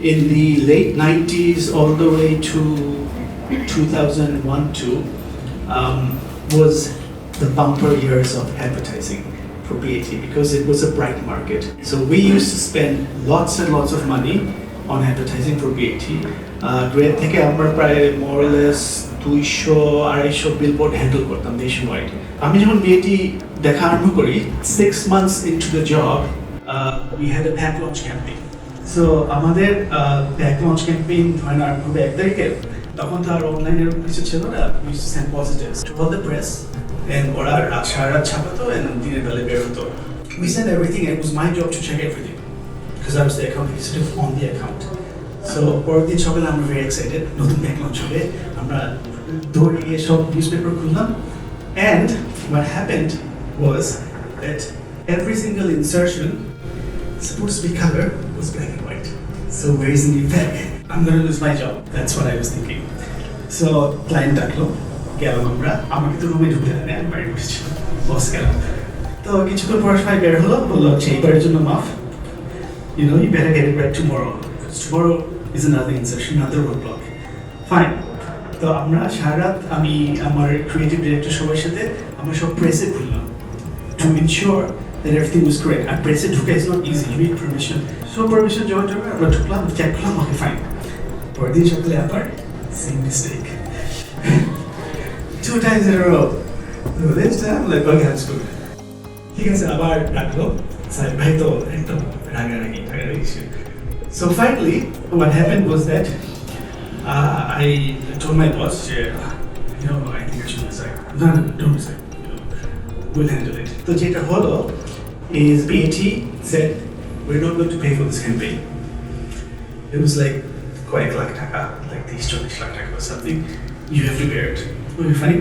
in the late 90s all the way to 2001-2 was the bumper years of advertising for BAT because it was a bright market. So we used to spend lots and lots of money on advertising for BAT. Grade থেকে আমরা প্রায় more or less 200-250 billboard handle করতাম nationwide. আমি যখন BAT দেখা আরম্ভ করি 6 months into the job we had a pack launch campaign. So আমাদের pack launch campaign ধরেন আরম্ভ হবে 1 তারিখে তখন তো আর অনলাইন এরকম কিছু ছিল না. We used to send positives to all the press and ওরা সারা রাত ছাপাতো and দিনের বেলা বের হতো. We sent everything and it was my job to check everything because I was the account executive on the account. So পরের দিন সকালে আমরা very excited নতুন pack launch হবে আমরা দৌড়ে গিয়ে সব newspaper খুললাম and what happened was that every single insertion supposed to be color was black and white. So where is the new pack? I'm going to lose my job. That's what I was thinking. So client ডাকলো গেলাম আমরা আমাকে তো রুমে ঢুকতে দেয় না আমি বাড়ি বসেছিলাম বস গেলাম তো কিছুক্ষণ পর সবাই বের হলো বললো হচ্ছে এইবারের জন্য মাফ you know you better get it right tomorrow because tomorrow is another insertion another roadblock fine তো আমরা সারা রাত আমি আমার ক্রিয়েটিভ ডিরেক্টর সবার সাথে আমরা সব প্রেসে খুললাম to ensure that everything was correct আর প্রেসে ঢুকে is not easy you need permission so permission জমা টমা আমরা ঢুকলাম চেক করলাম okay fine পরের দিন সকালে আবার same mistake 2 times in a row. So this time, like, okay, that's good. ঠিক আছে আবার ডাকলো সাহেব ভাই তো একদম রাগারাগি So finally, what happened was that I told my boss, you know, I think I should resign. No, don't resign. We'll handle it. So যেটা হলো is BAT said, we're not going to pay for this campaign. It was like কয়েক লাখ টাকা, like 30-40 lakh টাকা or something. You have to bear it. Okay, fine.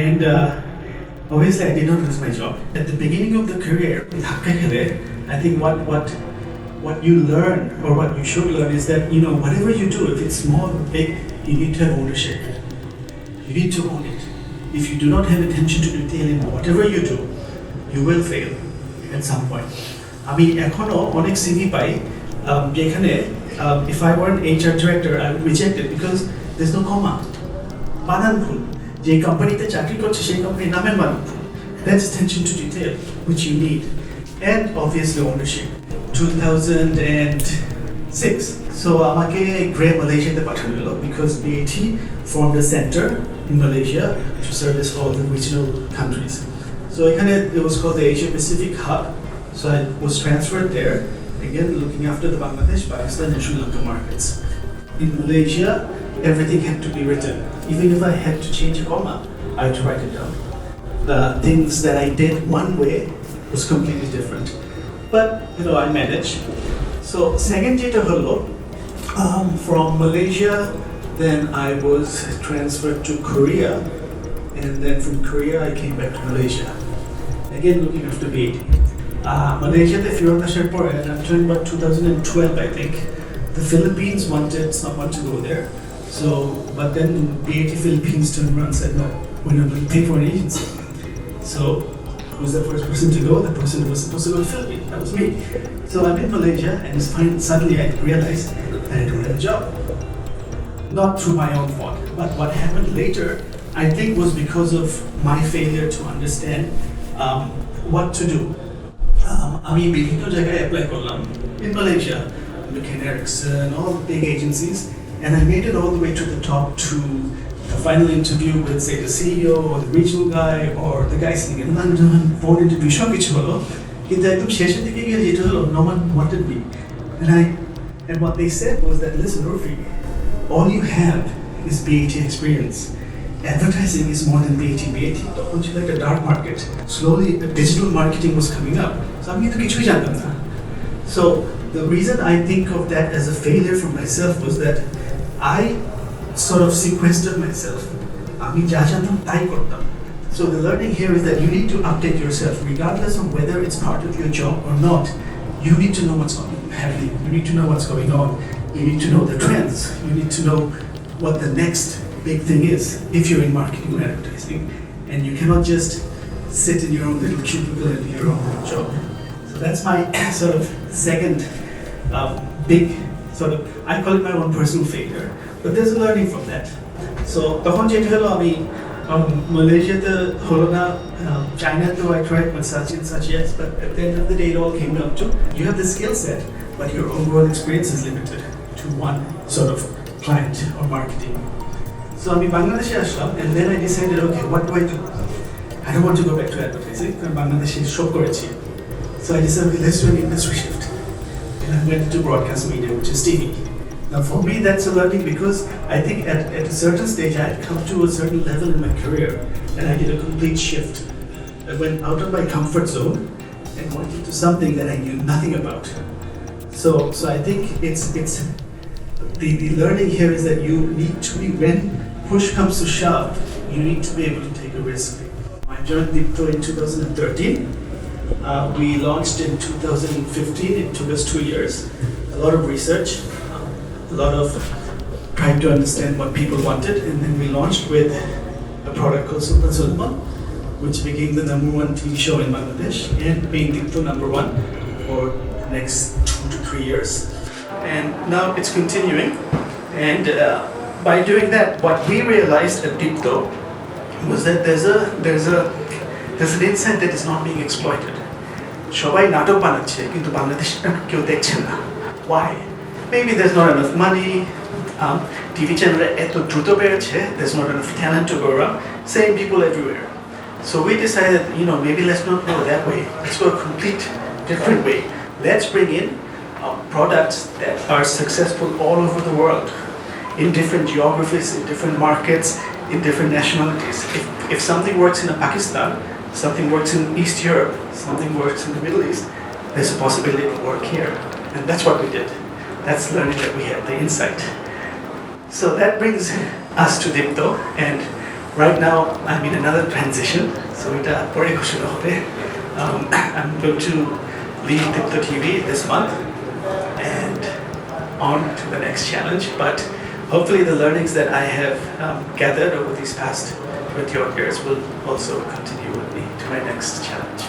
And obviously I did not lose my job. At the beginning of the career, I think what you learn or what you should learn is that, you know, whatever you do, if it's small or big, you need to have ownership. You need to own it. If you do not have attention to detail in whatever you do, you will fail at some point. I mean, এখনো অনেক CV পাই যেখানে if I were an HR director, I would reject it because there's no comma. বানান ভুল যে কোম্পানিতে চাকরি করছে সেই কোম্পানির নামের বানান ভুল that's attention to detail which you need and obviously ownership 2006 so আমাকে Grey Malaysiaতে পাঠানো হলো because BAT formed a center in Malaysia to service all the regional countries so এখানে it was called the Asia Pacific Hub so I was transferred there again looking after the Bangladesh, Pakistan and Sri Lanka markets in Malaysia everything had to be written. Even if I had to change a comma, I had to write it down. The things that I did one way was completely different. But, you know, I managed. So, second jeta holo, from Malaysia, then I was transferred to Korea. And then from Korea, I came back to Malaysia. Again, looking after BAT. Malaysia, if you're on the Sherpur, and I'm talking about 2012, I think. The Philippines wanted someone to go there. So, but then BAT Philippines turned around and said, no, we're not going to pay for an agency. So, who's the first person to go? The person who was supposed to go to the Philippines. That was me. So I'm in Malaysia and it's fine. Suddenly I realized that I don't have a job. Not through my own fault. But what happened later, I think was because of my failure to understand what to do. আমি বিভিন্ন জায়গায় apply করলাম in Malaysia, McCain Erickson, all the big agencies. And I made it all the way to the top to the final interview with, say, the CEO or the regional guy or the guy sitting in London, phone interview, সব কিছু হলো কিন্তু একদম শেষের দিকে গিয়ে যেটা হলো no one wanted me and what they said was that listen Urfi, all you have is BAT experience advertising is more than BAT তখন ছিল একটা dark market slowly digital marketing was coming up so আমি তো কিছুই জানতাম না so the reason I think of that as a failure for myself was that I sort of sequestered myself. আমি যা জানতাম তাই করতাম. So the learning here is that you need to update yourself regardless of whether it's part of your job or not. You need to know what's happening. You need to know what's going on. You need to know the trends. You need to know what the next big thing is if you're in marketing or advertising. And you cannot just sit in your own little cubicle and do your own job. So that's my sort of second big sort of, I call it my own personal failure, but there's a learning from that. So তখন যেটা হলো আমি মালয়েশিয়াতে হলো না, China I tried with such and such, yes, but at the end of the day it all came down to you have the skill set, but your overall experience is limited to one sort of client or marketing. So আমি বাংলাদেশে আসলাম, and then I decided, okay, what do? I don't want to go back to advertising, কারণ বাংলাদেশে show করেছি. So I decided, okay, let's do an industry shift. And I went to broadcast media, which is TV. Now for me that's a learning because I think at a certain stage I had come to a certain level in my career and I did a complete shift. I went out of my comfort zone and went into something that I knew nothing about. So I think it's the learning here is that you need to be, when push comes to shove, you need to be able to take a risk. I joined Dipto in 2013. We launched in 2015. It took us 2 years. A lot of research, a lot of trying to understand what people wanted, and then we launched with a product called Sultan Sulma, which became the #1 TV show in Bangladesh and being Dipto #1 for the next 2 to 3 years. And now it's continuing. And by doing that, what we realized at Dipto was that there's an insight that is not being exploited. সবাই নাটক বানাচ্ছে কিন্তু বাংলাদেশে কেউ দেখছেন না. Why? Maybe there's not enough money. TV channel এত দ্রুত বেড়েছে. There's not enough talent to go around. Same people everywhere. So we decided, maybe let's not go that way. Let's go a complete different way. Let's bring in products that are successful all over the world, in different geographies, in different markets, in different nationalities. If something works in Pakistan, something works in East Europe, something works in the Middle East, there's a possibility it will work here. And that's what we did. That's learning that we had the insight. So that brings us to Dipto, and right now I'm in another transition. So I'm going to leave Dipto TV this month and on to the next challenge. But hopefully the learnings that I have gathered over these past 20 odd years will also continue with me to my next challenge.